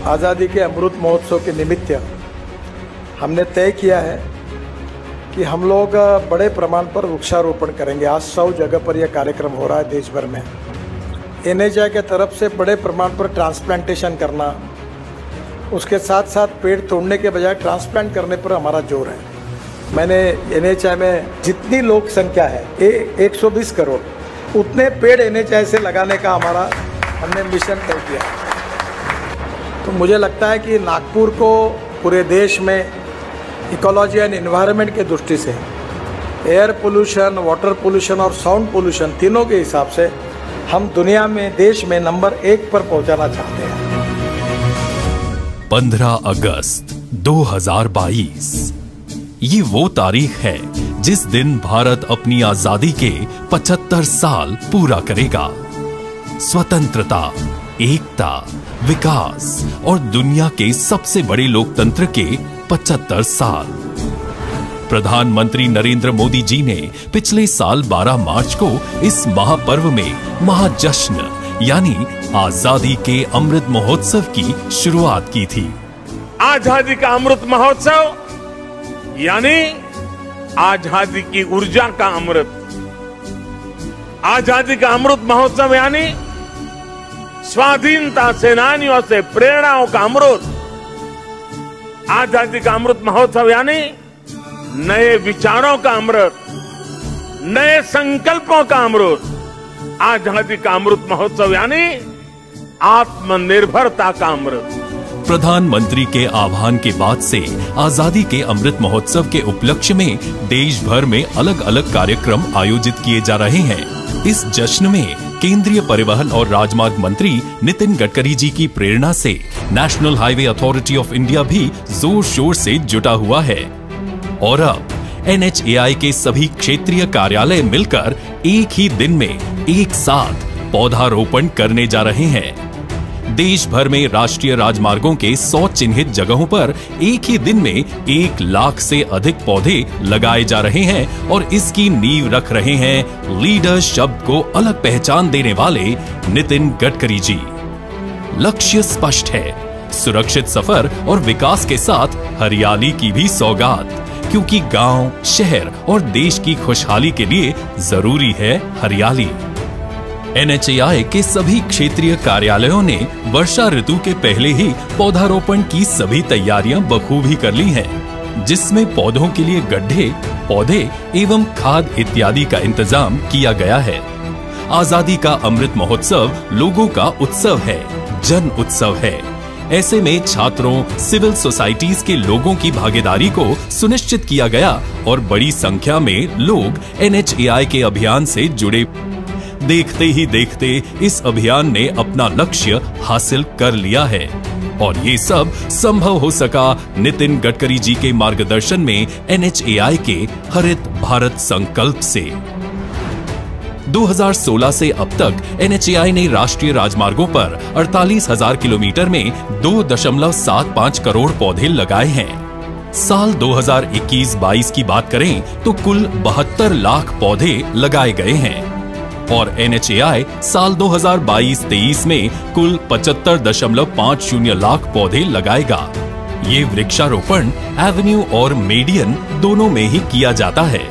आज़ादी के अमृत महोत्सव के निमित्त हमने तय किया है कि हम लोग बड़े प्रमाण पर वृक्षारोपण करेंगे। आज 100 जगह पर यह कार्यक्रम हो रहा है देश भर में। NHI के तरफ से बड़े प्रमाण पर ट्रांसप्लांटेशन करना, उसके साथ साथ पेड़ तोड़ने के बजाय ट्रांसप्लांट करने पर हमारा जोर है। मैंने NHI में जितनी लोक संख्या है 120 करोड़, उतने पेड़ NHI से लगाने का हमने मिशन तय किया। तो मुझे लगता है कि नागपुर को पूरे देश में इकोलॉजी एंड एनवायरनमेंट के दृष्टि से एयर पोल्यूशन, वाटर पोल्यूशन और साउंड पोल्यूशन तीनों के हिसाब से हम दुनिया में, देश में नंबर 1 पर पहुंचाना चाहते हैं। 15 अगस्त 2022 ये वो तारीख है जिस दिन भारत अपनी आजादी के 75 साल पूरा करेगा। स्वतंत्रता, एकता, विकास और दुनिया के सबसे बड़े लोकतंत्र के 75 साल। प्रधानमंत्री नरेंद्र मोदी जी ने पिछले साल 12 मार्च को इस महापर्व में महाजश्न यानी आजादी के अमृत महोत्सव की शुरुआत की थी। आजादी का अमृत महोत्सव यानी आजादी की ऊर्जा का अमृत। आजादी का अमृत महोत्सव यानी स्वाधीनता सेनानियों से प्रेरणाओं का अमृत। आजादी का अमृत महोत्सव यानी नए विचारों का अमृत, नए संकल्पों का अमृत। आजादी का अमृत महोत्सव यानी आत्मनिर्भरता का अमृत। प्रधानमंत्री के आह्वान के बाद से आजादी के अमृत महोत्सव के उपलक्ष्य में देश भर में अलग अलग कार्यक्रम आयोजित किए जा रहे हैं। इस जश्न में केंद्रीय परिवहन और राजमार्ग मंत्री नितिन गडकरी जी की प्रेरणा से national highway authority of India भी जोर शोर से जुटा हुआ है। और अब NHAI के सभी क्षेत्रीय कार्यालय मिलकर एक ही दिन में एक साथ पौधारोपण करने जा रहे हैं। देश भर में राष्ट्रीय राजमार्गों के 100 चिन्हित जगहों पर एक ही दिन में 1 लाख से अधिक पौधे लगाए जा रहे हैं और इसकी नींव रख रहे हैं लीडर शब्द को अलग पहचान देने वाले नितिन गडकरी जी। लक्ष्य स्पष्ट है, सुरक्षित सफर और विकास के साथ हरियाली की भी सौगात, क्योंकि गांव, शहर और देश की खुशहाली के लिए जरूरी है हरियाली। NHAI के सभी क्षेत्रीय कार्यालयों ने वर्षा ऋतु के पहले ही पौधारोपण की सभी तैयारियां बखूबी कर ली हैं, जिसमें पौधों के लिए गड्ढे, पौधे एवं खाद इत्यादि का इंतजाम किया गया है। आजादी का अमृत महोत्सव लोगों का उत्सव है, जन उत्सव है। ऐसे में छात्रों, सिविल सोसाइटीज के लोगों की भागीदारी को सुनिश्चित किया गया और बड़ी संख्या में लोग NHAI के अभियान से जुड़े। देखते ही देखते इस अभियान ने अपना लक्ष्य हासिल कर लिया है और ये सब संभव हो सका नितिन गडकरी जी के मार्गदर्शन में NHAI के हरित भारत संकल्प से। 2016 से अब तक NHAI ने राष्ट्रीय राजमार्गों पर 48,000 किलोमीटर में 2.75 करोड़ पौधे लगाए हैं। साल 2021-22 की बात करें तो कुल 72 लाख पौधे लगाए गए हैं और NHAI साल 2022-23 में कुल 75.50 लाख पौधे लगाएगा। ये वृक्षारोपण एवेन्यू और मेडियन दोनों में ही किया जाता है।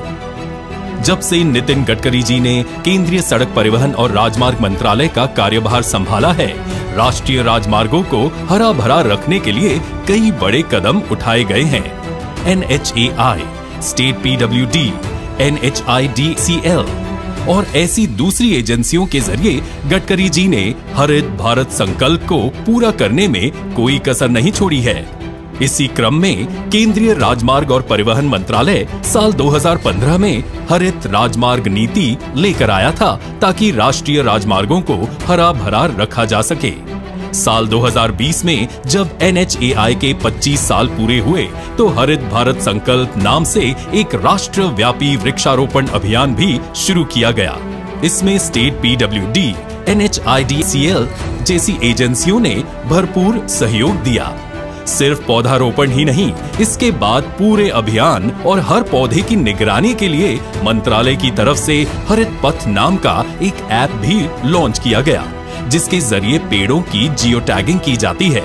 जब से नितिन गडकरी जी ने केंद्रीय सड़क परिवहन और राजमार्ग मंत्रालय का कार्यभार संभाला है, राष्ट्रीय राजमार्गों को हरा भरा रखने के लिए कई बड़े कदम उठाए गए हैं। NHAI, स्टेट PWD, NHIDCL और ऐसी दूसरी एजेंसियों के जरिए गडकरी जी ने हरित भारत संकल्प को पूरा करने में कोई कसर नहीं छोड़ी है। इसी क्रम में केंद्रीय राजमार्ग और परिवहन मंत्रालय साल 2015 में हरित राजमार्ग नीति लेकर आया था ताकि राष्ट्रीय राजमार्गों को हरा भरा रखा जा सके। साल 2020 में जब NHAI के 25 साल पूरे हुए तो हरित भारत संकल्प नाम से एक राष्ट्रव्यापी वृक्षारोपण अभियान भी शुरू किया गया। इसमें स्टेट PWD, NHIDCL जैसी एजेंसियों ने भरपूर सहयोग दिया। सिर्फ पौधारोपण ही नहीं, इसके बाद पूरे अभियान और हर पौधे की निगरानी के लिए मंत्रालय की तरफ से हरित पथ नाम का एक ऐप भी लॉन्च किया गया, जिसके जरिए पेड़ों की जियो टैगिंग की जाती है।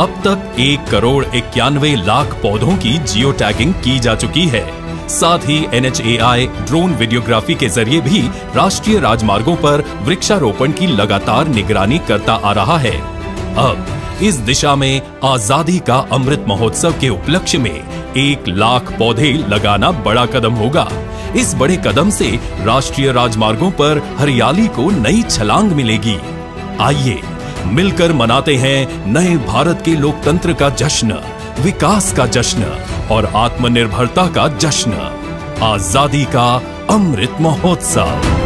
अब तक 1,91,00,000 पौधों की जियो टैगिंग की जा चुकी है। साथ ही NHAI ड्रोन वीडियोग्राफी के जरिए भी राष्ट्रीय राजमार्गों पर वृक्षारोपण की लगातार निगरानी करता आ रहा है। अब इस दिशा में आजादी का अमृत महोत्सव के उपलक्ष्य में 1,00,000 पौधे लगाना बड़ा कदम होगा। इस बड़े कदम से राष्ट्रीय राजमार्गों पर हरियाली को नई छलांग मिलेगी। आइए मिलकर मनाते हैं नए भारत के लोकतंत्र का जश्न, विकास का जश्न और आत्मनिर्भरता का जश्न, आजादी का अमृत महोत्सव।